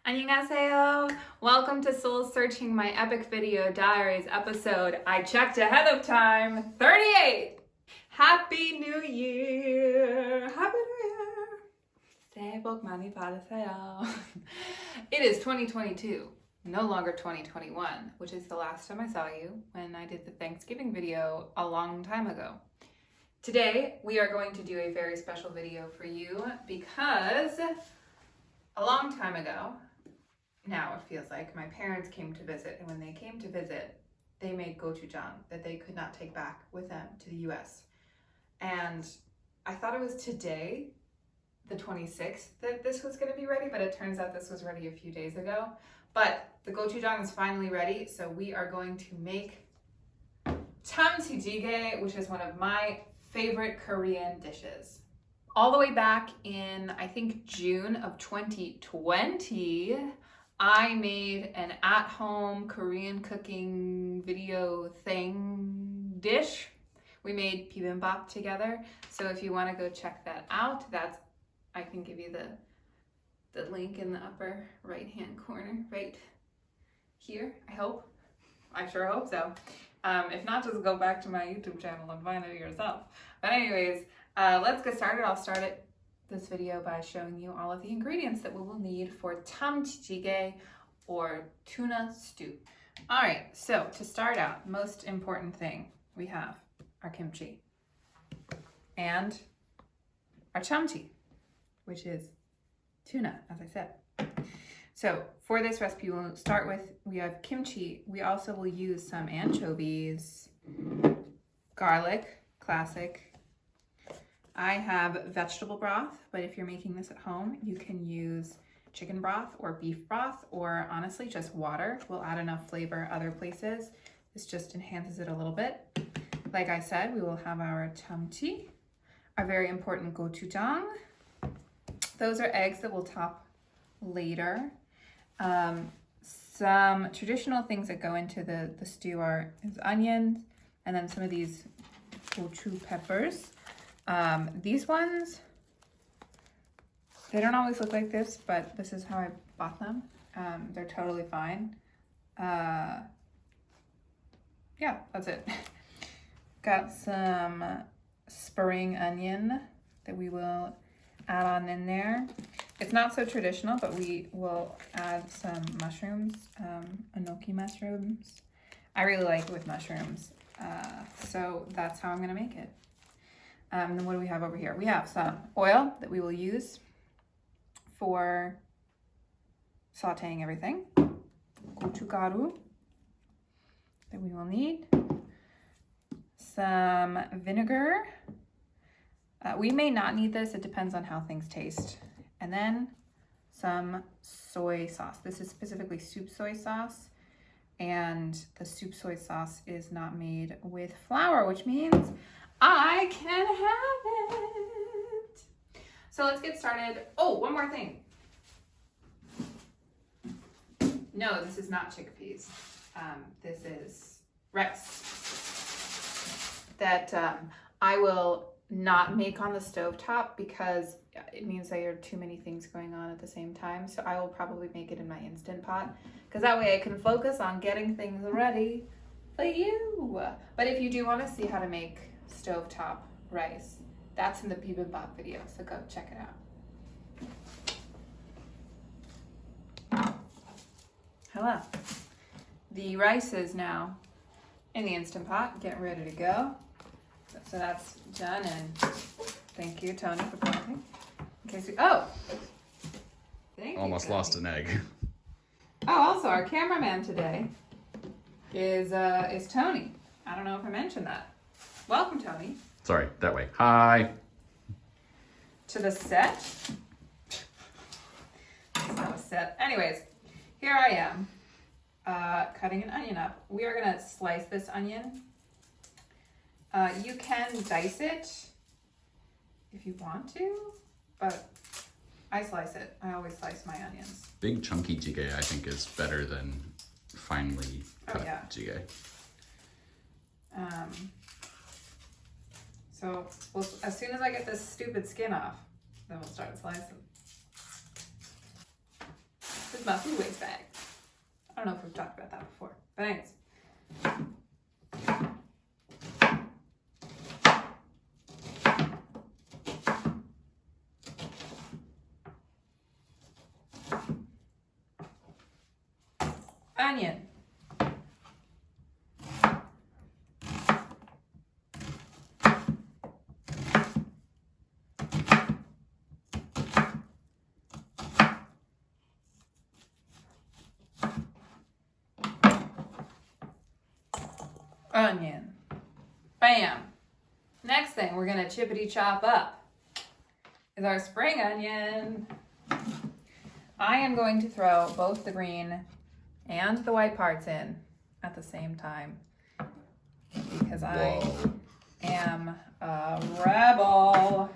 Annyeonghaseyo! Welcome to Soul Searching My Epic Video Diaries episode, I checked ahead of time, 38! Happy New Year! Happy New Year! 새해 복 많이 받으세요. It is 2022, no longer 2021, which is the last time I saw you when I did the Thanksgiving video a long time ago. Today, we are going to do a very special video for you because a long time ago, now it feels like, my parents came to visit, and when they came to visit, they made gochujang that they could not take back with them to the US. And I thought it was today, the 26th, that this was going to be ready, but it turns out this was ready a few days ago. But the gochujang is finally ready, so we are going to make jjigae, which is one of my favorite Korean dishes. All the way back in, I think, June of 2020, I made an at-home Korean cooking video dish. We made bibimbap together. So if you want to go check that out, I can give you the link in the upper right-hand corner right here, I hope. I sure hope so. If not, just go back to my YouTube channel and find it yourself. But anyways, let's get started. I'll start this video by showing you all of the ingredients that we will need for jjigae or tuna stew. All right, so to start out, most important thing, we have our kimchi and our chamchi, which is tuna, as I said. So for this recipe, we'll start with, we have kimchi. We also will use some anchovies, garlic, classic. I have vegetable broth, but if you're making this at home, you can use chicken broth or beef broth, or honestly, just water. We'll add enough flavor other places. This just enhances it a little bit. Like I said, we will have our chamchi, our very important gochujang. Those are eggs that we'll top later. Some traditional things that go into the stew is onions, and then some of these gochu peppers. These ones, they don't always look like this, but this is how I bought them. They're totally fine. Yeah, that's it. Got some spring onion that we will add on in there. It's not so traditional, but we will add some mushrooms, enoki mushrooms. I really like it with mushrooms, so that's how I'm gonna make it. Then what do we have over here? We have some oil that we will use for sauteing everything. Gochugaru that we will need. Some vinegar. We may not need this, it depends on how things taste. And then some soy sauce. This is specifically soup soy sauce, and the soup soy sauce is not made with flour, which means I can have it. So let's get started. Oh, one more thing. No, this is not chickpeas. This is rice that I will not make on the stovetop because it means there are too many things going on at the same time. So I will probably make it in my Instant Pot because that way I can focus on getting things ready for you. But if you do want to see how to make stovetop rice, that's in the bibimbap video, so go check it out. Hello. The rice is now in the Instant Pot, getting ready to go. So that's done, and thank you, Tony, for pointing. In case thank you, almost Tony. lost an egg. Oh, also our cameraman today is Tony. I don't know if I mentioned that. Welcome, Tony. Sorry, that way. Hi. To the set. It's not a set. Anyways, here I am cutting an onion up. We are gonna slice this onion. You can dice it if you want to, but I slice it. I always slice my onions. Big chunky jjigae, I think, is better than finely cut jjigae. So as soon as I get this stupid skin off, then we'll start slicing. This is my food waste bag. I don't know if we've talked about that before, but anyways. Onion. Onion. Bam. Next thing we're gonna chippity chop up is our spring onion. I am going to throw both the green and the white parts in at the same time because I am a rebel.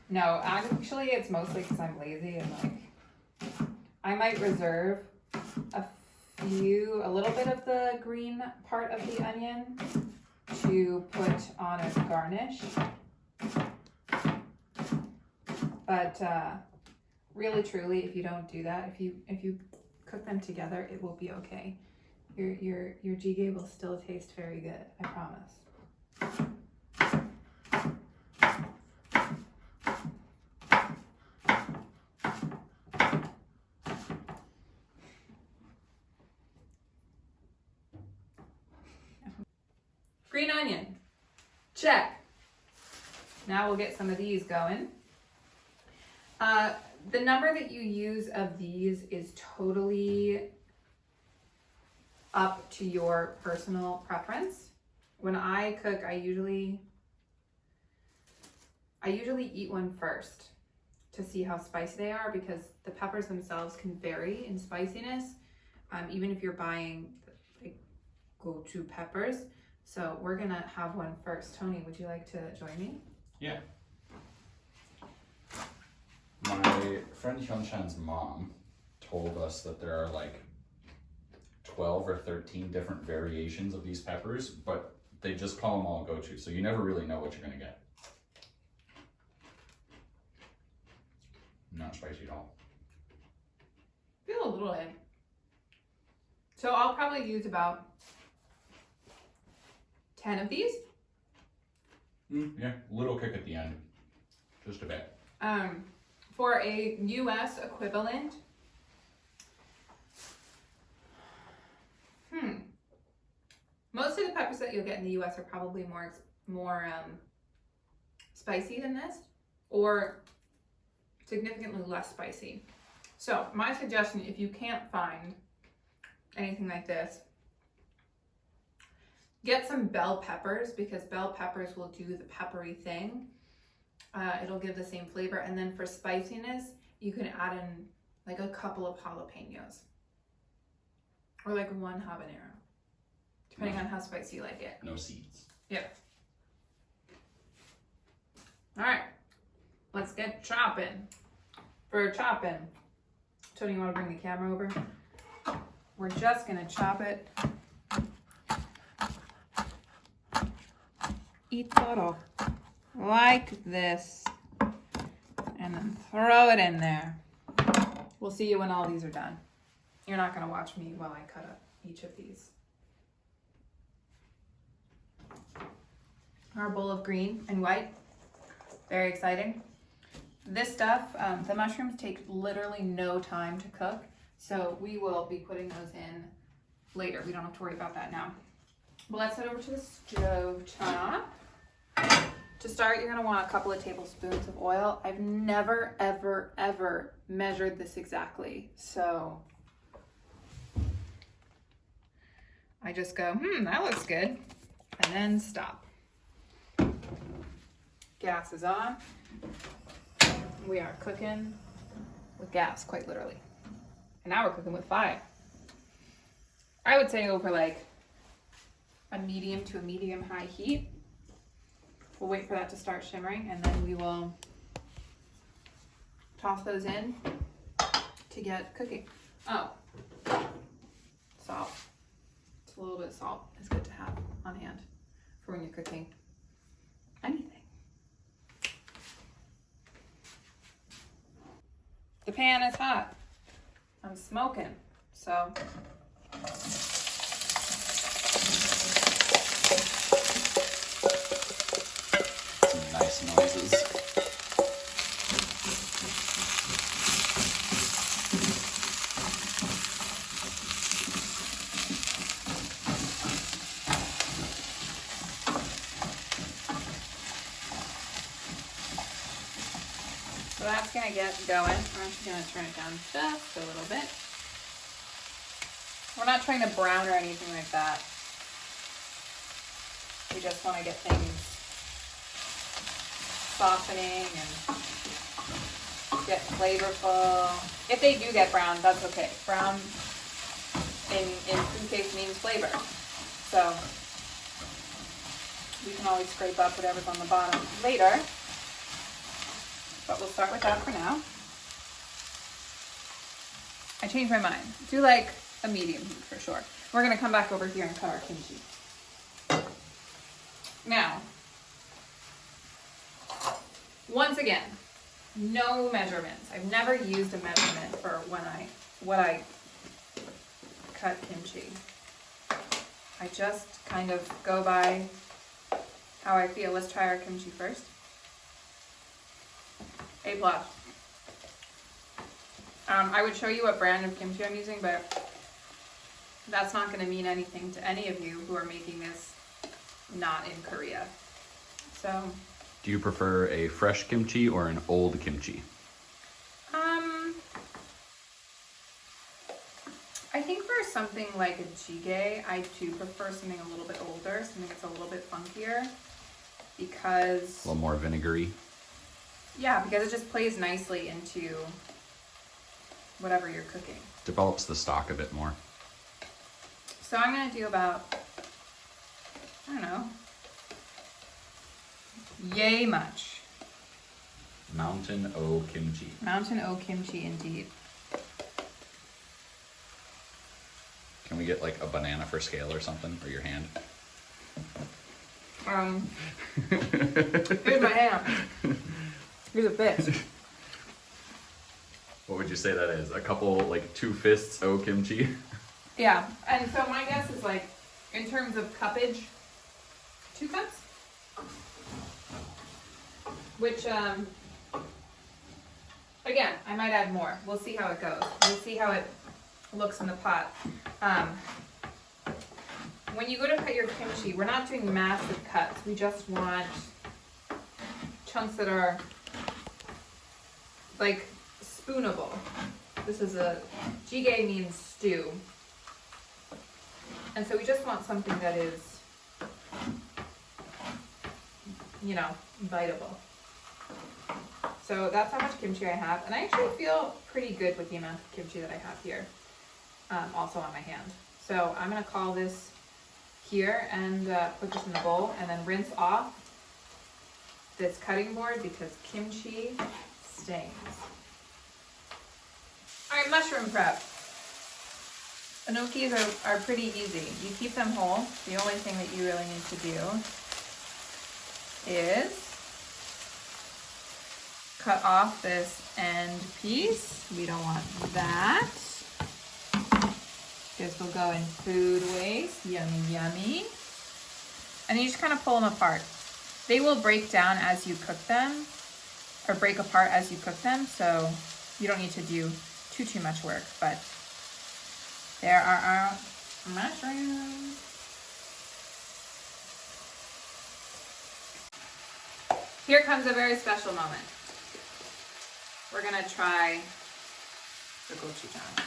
No, actually it's mostly because I'm lazy and like I might reserve a little bit of the green part of the onion to put on as garnish. But really truly, if you don't do that, if you cook them together, it will be okay. Your jjigae will still taste very good, I promise. Green onion, check. Now we'll get some of these going. The number that you use of these is totally up to your personal preference. When I cook, I usually eat one first to see how spicy they are because the peppers themselves can vary in spiciness, even if you're buying like go-to peppers. So we're gonna have one first. Tony, would you like to join me? Yeah. My friend Hyunshan's mom told us that there are like 12 or 13 different variations of these peppers, but they just call them all gochu, so you never really know what you're gonna get. Not spicy at all. Feel a little in. So I'll probably use about 10 of these. Yeah, little kick at the end, just a bit. For a US equivalent, most of the peppers that you'll get in the US are probably more spicy than this, or significantly less spicy. So my suggestion, if you can't find anything like this, get some bell peppers because bell peppers will do the peppery thing. It'll give the same flavor. And then for spiciness, you can add in like a couple of jalapenos or like one habanero, depending on how spicy you like it. No seeds. Yep. All right, let's get chopping. For chopping, Tony, you want to bring the camera over? We're just gonna chop it. Itoro. Like this. And then throw it in there. We'll see you when all these are done. You're not gonna watch me while I cut up each of these. Our bowl of green and white. Very exciting. This stuff, the mushrooms take literally no time to cook, so we will be putting those in later. We don't have to worry about that now. But let's head over to the stove top. To start, you're gonna want a couple of tablespoons of oil. I've never, ever, ever measured this exactly, so I just go, that looks good, and then stop. Gas is on. We are cooking with gas, quite literally. And now we're cooking with fire. I would say over like a medium to a medium high heat. We'll wait for that to start shimmering, and then we will toss those in to get cooking. Oh, salt. Just a little bit of salt is good to have on hand for when you're cooking anything. The pan is hot. I'm smoking, so. Some nice noises. So that's gonna get going. I'm actually gonna turn it down just a little bit. We're not trying to brown or anything like that. We just want to get things softening and get flavorful. If they do get brown, that's okay. Brown in food cake means flavor. So we can always scrape up whatever's on the bottom later. But we'll start with that for now. I changed my mind. Do like a medium heat for sure. We're gonna come back over here and cut our kimchi. Now, once again, no measurements. I've never used a measurement for what I cut kimchi. I just kind of go by how I feel. Let's try our kimchi first. A+. I would show you what brand of kimchi I'm using, but that's not going to mean anything to any of you who are making this not in Korea. So, Do you prefer a fresh kimchi or an old kimchi? I think for something like a jjigae, I do prefer something a little bit older, something that's a little bit funkier, because A little more vinegary. yeah, because it just plays nicely into whatever you're cooking. Develops the stock a bit more. So I'm gonna do about, I don't know, yay much. Mountain O kimchi. Mountain O kimchi indeed. Can we get like a banana for scale or something, or your hand? Here's my hand. Here's a fist. What would you say that is? A couple, like 2 fists O kimchi? Yeah, and so my guess is like, in terms of cuppage, 2 cups? Which, again, I might add more. We'll see how it goes. We'll see how it looks in the pot. When you go to cut your kimchi, we're not doing massive cuts. We just want chunks that are like spoonable. This is a, jjigae means stew. And so we just want something that is, you know, biteable. So that's how much kimchi I have. And I actually feel pretty good with the amount of kimchi that I have here, also on my hand. So I'm gonna call this here and put this in the bowl and then rinse off this cutting board because kimchi stains. All right, mushroom prep. Gnocchis are pretty easy. You keep them whole. The only thing that you really need to do is cut off this end piece. We don't want that. This will go in food waste. Yummy, yummy. And you just kind of pull them apart. They will break down as you cook them, or break apart as you cook them, so you don't need to do too much work, but there are our mushrooms. Here comes a very special moment. We're gonna try the gochujang.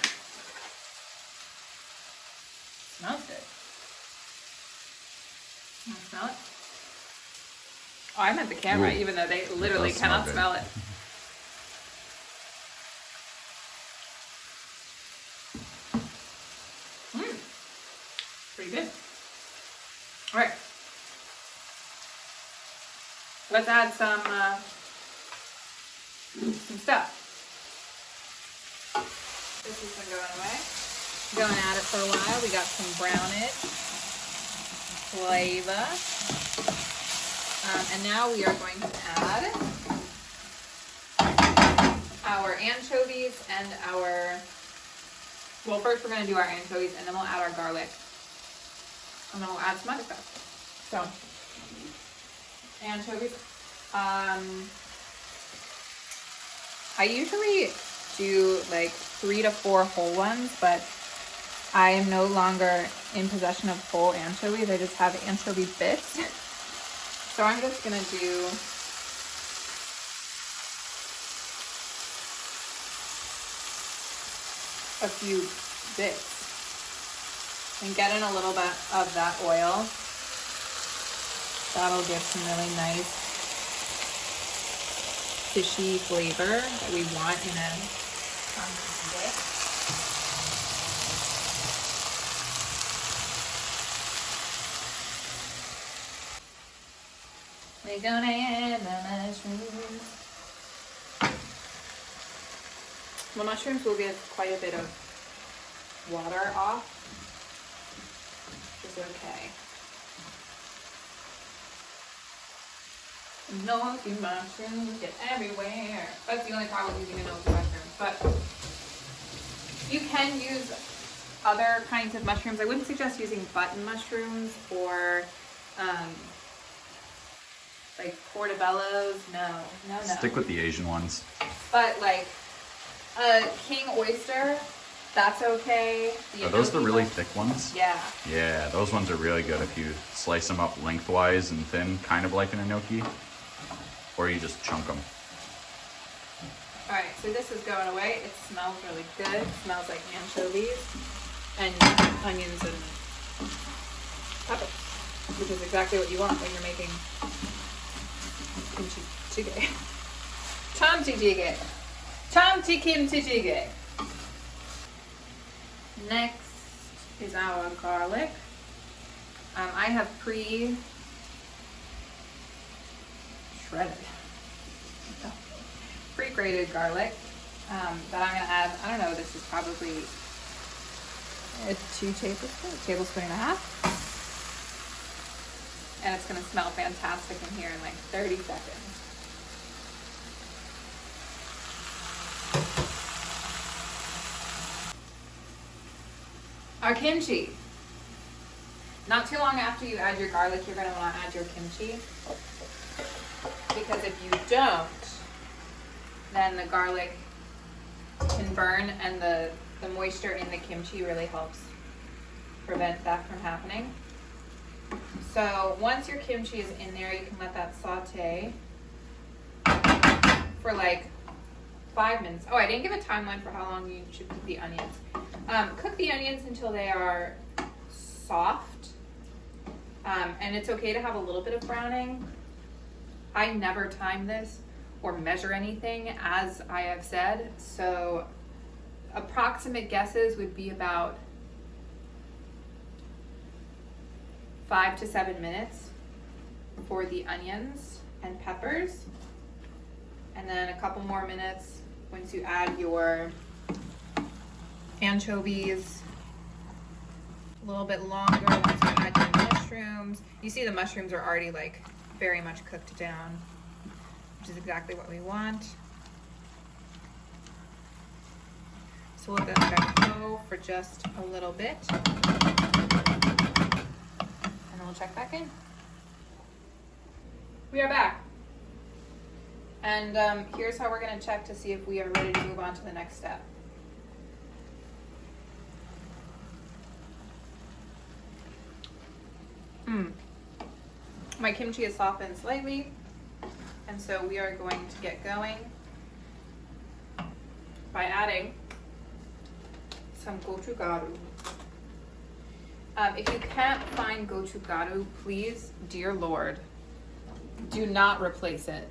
Smells good. You wanna smell it? Oh, I meant the camera, Ooh, even though they literally does smell cannot good. smell it. All right. Let's add some stuff. This has been going away. Going at it for a while. We got some brownage flavor. And now we are going to add our anchovies and our, well, first we're going to do our anchovies and then we'll add our garlic. And then we'll add some other stuff. So, anchovies. I usually do like 3 to 4 whole ones, but I am no longer in possession of whole anchovies. I just have anchovy bits. So I'm just gonna do a few bits and get in a little bit of that oil. That'll give some really nice fishy flavor that we want in a dip. We're gonna add the mushrooms. The mushrooms will get quite a bit of water off, which is okay. Nosy mushrooms get everywhere. That's the only problem with using a nosy mushroom. But you can use other kinds of mushrooms. I wouldn't suggest using button mushrooms or like portobellos. No. Stick with the Asian ones. But like a king oyster, that's okay. Are those the really thick ones? Yeah. Yeah, those ones are really good if you slice them up lengthwise and thin, kind of like an enoki. Or you just chunk them. All right, so this is going away. It smells really good. It smells like anchovies and onions and peppers, which is exactly what you want when you're making kimchi jjigae. Kimchi jjigae. Kimchi kimchi jjigae. Next is our garlic. I have pre-grated garlic that I'm gonna add. I don't know, this is probably a 2 tablespoon and a half. And it's gonna smell fantastic in here in like 30 seconds. Our kimchi. Not too long after you add your garlic, you're gonna wanna add your kimchi. Because if you don't, then the garlic can burn and the moisture in the kimchi really helps prevent that from happening. So once your kimchi is in there, you can let that saute for like 5 minutes. Oh, I didn't give a timeline for how long you should cook the onions. Cook the onions until they are soft. And it's okay to have a little bit of browning. I never time this or measure anything, as I have said, so approximate guesses would be about 5 to 7 minutes for the onions and peppers, and then a couple more minutes once you add your anchovies, a little bit longer once you add your mushrooms. You see the mushrooms are already like very much cooked down, which is exactly what we want. So we'll let that go for just a little bit, and then we'll check back in. We are back. And here's how we're gonna check to see if we are ready to move on to the next step. My kimchi is softened slightly, and so we are going to get going by adding some gochugaru. If you can't find gochugaru, please, dear Lord, do not replace it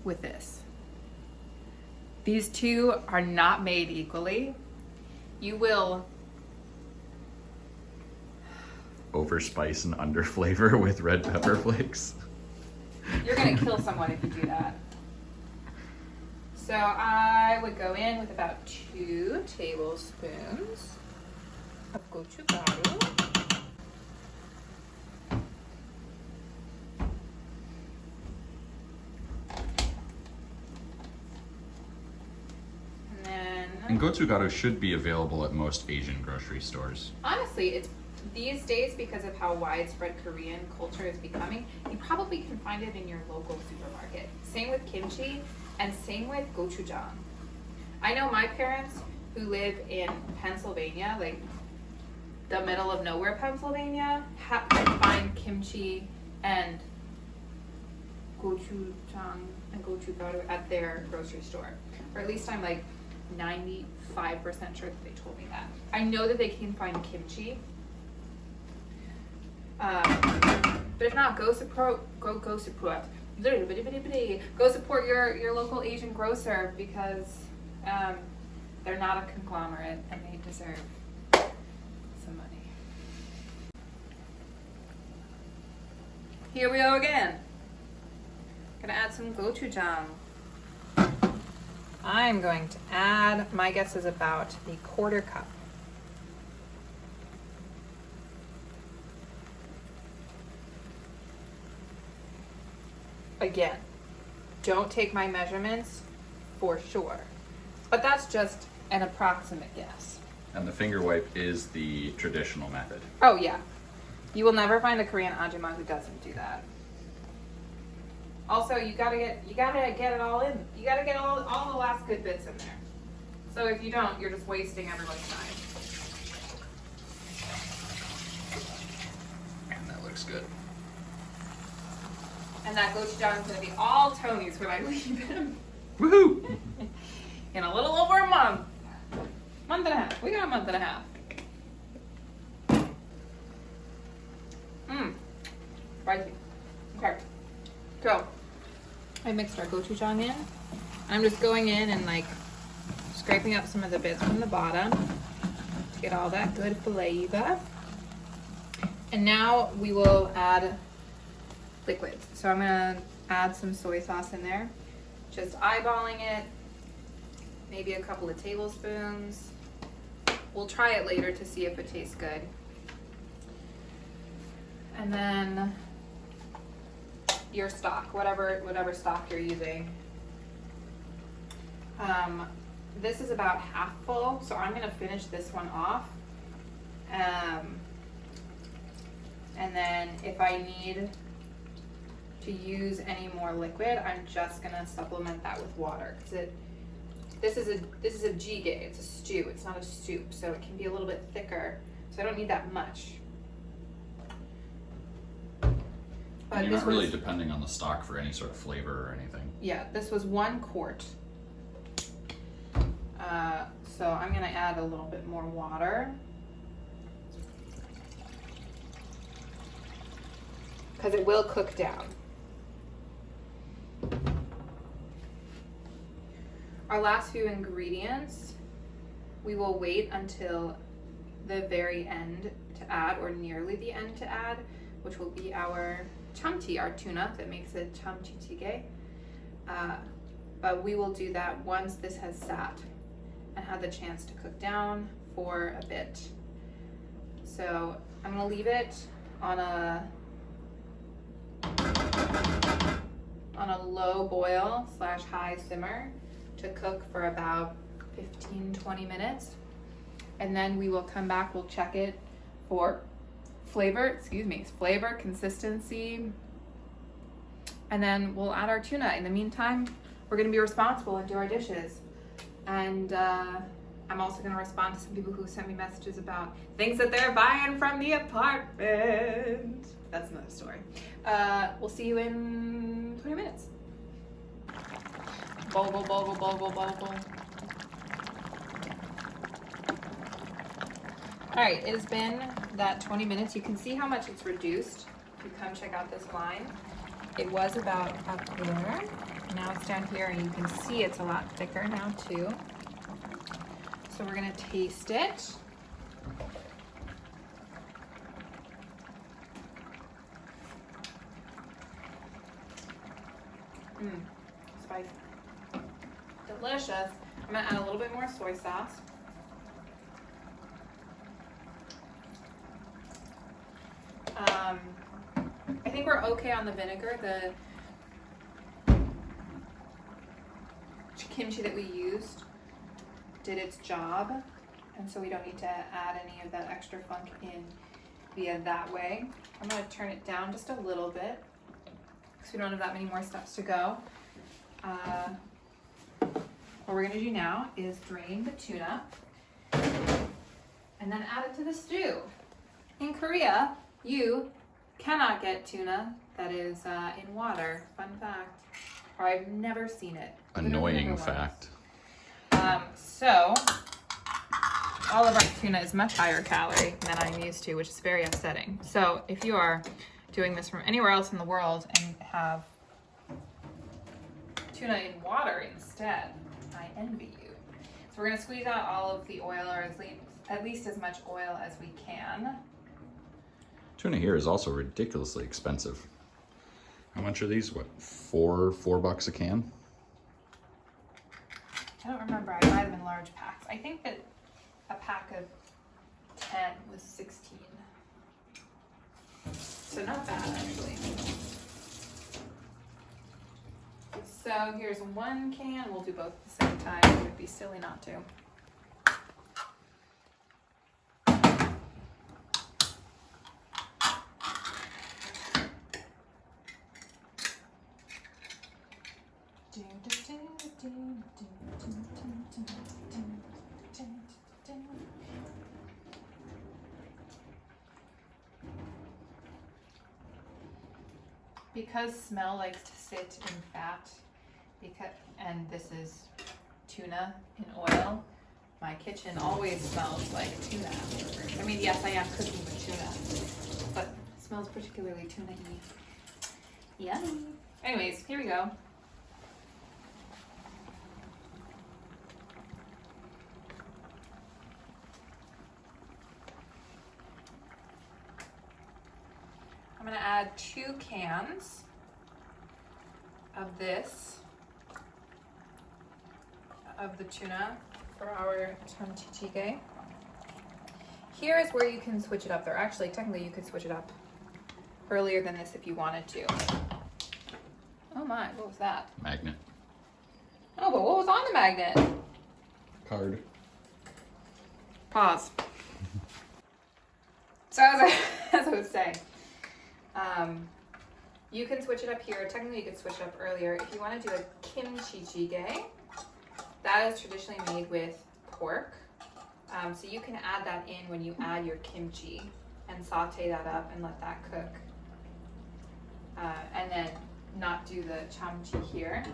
with this. These two are not made equally. You will over spice and under flavor with red pepper flakes. You're gonna kill someone if you do that. So I would go in with about 2 tablespoons of gochugaru. And gochugaru should be available at most Asian grocery stores. Honestly, it's these days, because of how widespread Korean culture is becoming, you probably can find it in your local supermarket. Same with kimchi and same with gochujang. I know my parents who live in Pennsylvania, like the middle of nowhere Pennsylvania, can find kimchi and gochujang and gochugaru at their grocery store. Or at least I'm like 95% sure that they told me that. I know that they can find kimchi. But if not, go support your local Asian grocer, because they're not a conglomerate and they deserve some money. Here we go again. Gonna add some gochujang. I'm going to add, my guess is about a 1/4 cup. Again, don't take my measurements for sure, but that's just an approximate guess. And the finger wipe is the traditional method. Oh yeah, you will never find a Korean ajumma who doesn't do that. Also, you gotta get it all in. You gotta get all the last good bits in there. So if you don't, you're just wasting everyone's time. And that looks good. And that gochujang is gonna be all Tony's when I leave him. Woohoo! In a little over a month. Month and a half. We got a month and a half. Spicy. Okay. So, I mixed our gochujang in. I'm just going in and like scraping up some of the bits from the bottom to get all that good flavor. And now we will add liquids. So I'm gonna add some soy sauce in there. Just eyeballing it, maybe a couple of tablespoons. We'll try it later to see if it tastes good. And then your stock, whatever stock you're using. This is about half full, so I'm gonna finish this one off. And then if I need to use any more liquid, I'm just gonna supplement that with water, because this is a jjigae, it's a stew, it's not a soup, so it can be a little bit thicker, so I don't need that much. And you're not really depending on the stock for any sort of flavor or anything. Yeah, this was 1 quart. So I'm gonna add a little bit more water, because it will cook down. Our last few ingredients, we will wait until the very end to add, or nearly the end to add, which will be our chamti, our tuna that makes it chamti jjigae. But we will do that once this has sat and had the chance to cook down for a bit. So I'm gonna leave it on a low boil / high simmer to cook for about 15-20 minutes. And then we will come back, we'll check it for flavor, consistency, and then we'll add our tuna. In the meantime, we're gonna be responsible and do our dishes. And I'm also gonna respond to some people who sent me messages about things that they're buying from the apartment. That's another story. We'll see you in 20 minutes. Bogle. All right, it has been that 20 minutes. You can see how much it's reduced. If you come check out this line, it was about up there. Now it's down here, and you can see it's a lot thicker now too. So we're gonna taste it. Spicy. Delicious. I'm gonna add a little bit more soy sauce. I think we're okay on the vinegar. The kimchi that we used did its job, and so we don't need to add any of that extra funk in via that way. I'm going to turn it down just a little bit because we don't have that many more steps to go. What we're going to do now is drain the tuna and then add it to the stew. In Korea, you cannot get tuna that is in water. Fun fact. Or I've never seen it. Annoying fact. So, all of our tuna is much higher calorie than I'm used to, which is very upsetting. So, if you are doing this from anywhere else in the world and have tuna in water instead, I envy you. So, we're going to squeeze out all of the oil, or at least as much oil as we can. Tuna here is also ridiculously expensive. How much are these? What, $4 a can? I don't remember. I buy them in large packs. I think that a pack of 10 was 16. So not bad, actually. So here's one can. We'll do both at the same time. It would be silly not to. Because smell likes to sit in fat, and this is tuna in oil, my kitchen always smells like tuna afterwards. I mean, yes, I am cooking with tuna, but it smells particularly tuna-y. Yummy. Anyways, here we go. I'm going to add 2 cans of this, of the tuna for our jjigae. Here is where you can switch it up. There, actually, technically you could switch it up earlier than this if you wanted to. Oh my, what was that? Magnet. Oh, but what was on the magnet? Card. Pause. So as I was saying, you can switch it up here. Technically, you could switch it up earlier. If you want to do a kimchi jjigae, that is traditionally made with pork. So you can add that in when you add your kimchi and saute that up and let that cook. And then not do the chamchi here.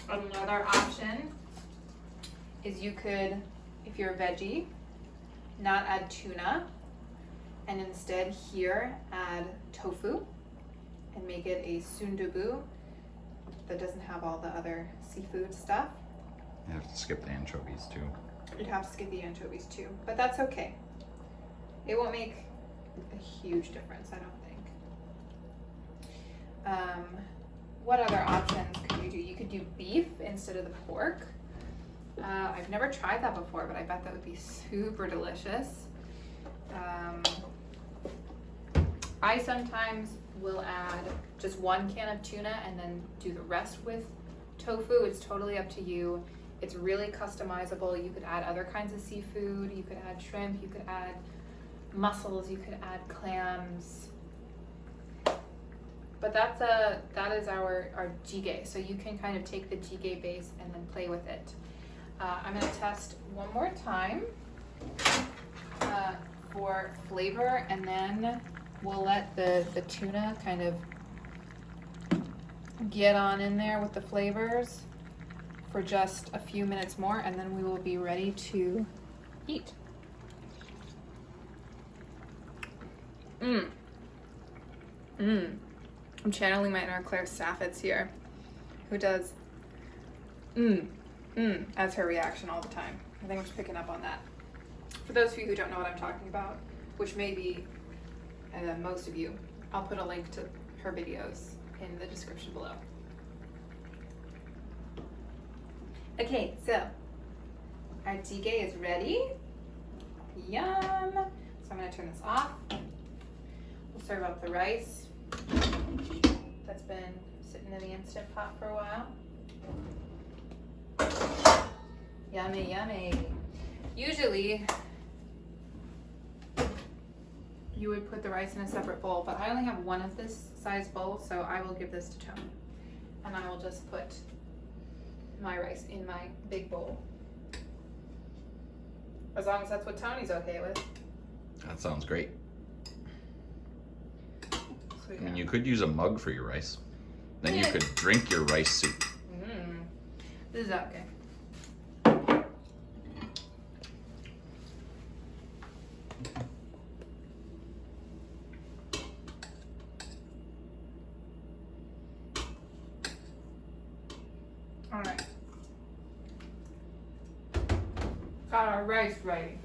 Another option is you could, if you're a veggie, not add tuna, and instead here add tofu and make it a sundubu that doesn't have all the other seafood stuff. You have to skip the anchovies too. You'd have to skip the anchovies too, but that's okay. It won't make a huge difference, I don't think. What other options could you do? You could do beef instead of the pork. I've never tried that before, but I bet that would be super delicious. I sometimes will add just 1 can of tuna and then do the rest with tofu. It's totally up to you. It's really customizable. You could add other kinds of seafood. You could add shrimp. You could add mussels. You could add clams. But that is our jjigae. So you can kind of take the jjigae base and then play with it. I'm going to test one more time for flavor, and then we'll let the tuna kind of get on in there with the flavors for just a few minutes more, and then we will be ready to eat. I'm channeling my inner Claire Saffitz here, who does as her reaction all the time. I think I'm just picking up on that. For those of you who don't know what I'm talking about, which may be most of you, I'll put a link to her videos in the description below. Okay, so our jjigae is ready. Yum. So I'm gonna turn this off. We'll serve up the rice that's been sitting in the Instant Pot for a while. Yummy, yummy. Usually, you would put the rice in a separate bowl, but I only have one of this size bowl, so I will give this to Tony. And I will just put my rice in my big bowl. As long as that's what Tony's okay with. That sounds great. So I mean, you could use a mug for your rice. Then you could drink your rice soup. This is okay. All right. Got our rice ready.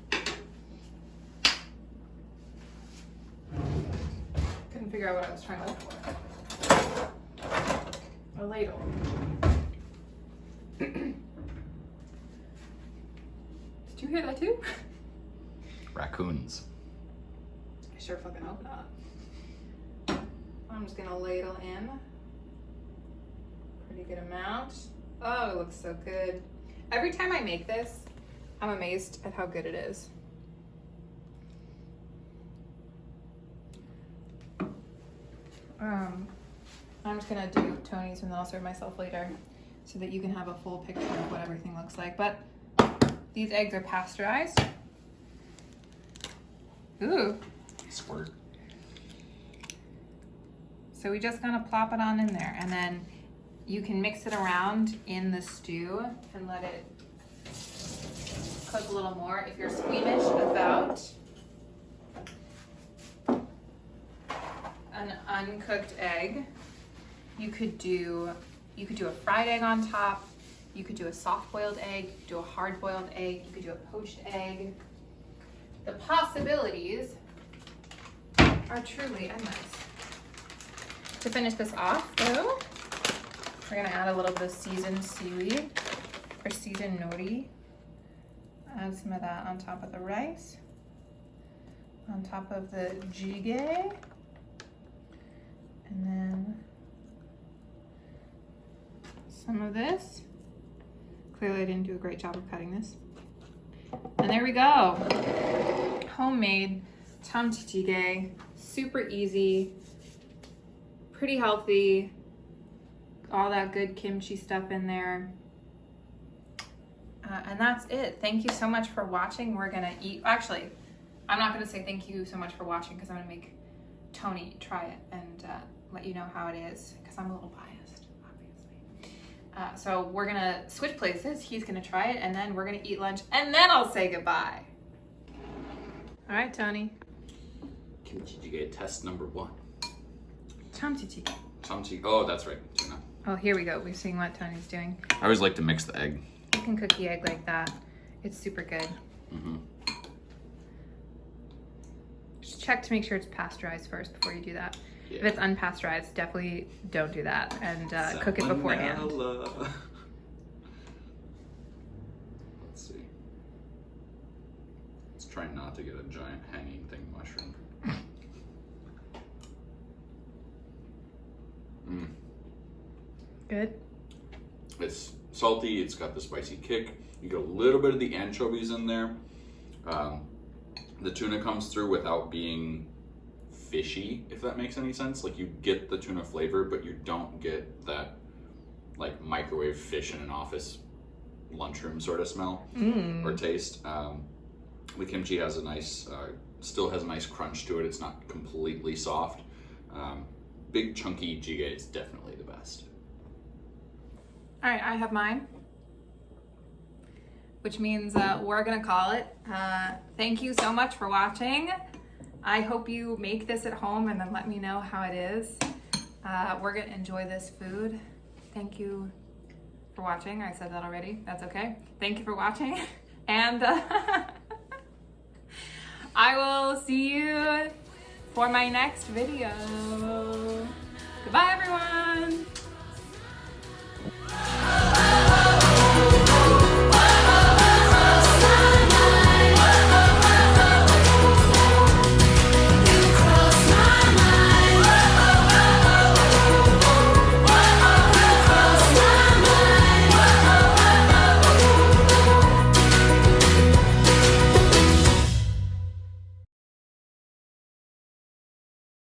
Couldn't figure out what I was trying to look for. A ladle. Did you hear that too? Raccoons. I sure fucking hope not. I'm just gonna ladle in. Pretty good amount. Oh, it looks so good. Every time I make this, I'm amazed at how good it is. I'm just gonna do Tony's and then I'll serve myself later so that you can have a full picture of what everything looks like. But these eggs are pasteurized. Ooh. Squirt. So we just gotta plop it on in there and then you can mix it around in the stew and let it cook a little more. If you're squeamish about an uncooked egg, you could do a fried egg on top, you could do a soft-boiled egg, you could do a hard-boiled egg, you could do a poached egg. The possibilities are truly endless. To finish this off, though, we're gonna add a little bit of seasoned seaweed or seasoned nori. Add some of that on top of the rice, on top of the jjigae, and then some of this. Clearly I didn't do a great job of cutting this. And there we go. Homemade tamchi jjigae, super easy, pretty healthy, all that good kimchi stuff in there. And that's it. Thank you so much for watching. We're gonna eat, actually, I'm not gonna say thank you so much for watching because I'm gonna make Tony try it and let you know how it is because I'm a little biased, obviously. So we're gonna switch places. He's gonna try it and then we're gonna eat lunch and then I'll say goodbye. All right, Tony. Kimchi jjigae test number 1. Tamchi jjigae. Tamchi. Oh, that's right. Tuna. Oh, here we go. We're seeing what Tony's doing. I always like to mix the egg. You can cook the egg like that. It's super good. Mm-hmm. Just check to make sure it's pasteurized first before you do that. Yeah. If it's unpasteurized, definitely don't do that and cook it beforehand. Let's see. Let's try not to get a giant hanging thing mushroom. Good. It's salty, it's got the spicy kick. You get a little bit of the anchovies in there. The tuna comes through without being fishy, if that makes any sense. Like, you get the tuna flavor, but you don't get that like microwave fish in an office lunchroom sort of smell or taste. The kimchi has a nice, still has a nice crunch to it. It's not completely soft. Big chunky jjigae is definitely the best. All right, I have mine, which means we're gonna call it. Thank you so much for watching. I hope you make this at home and then let me know how it is. We're gonna enjoy this food. Thank you for watching. I said that already, that's okay. Thank you for watching. And I will see you for my next video.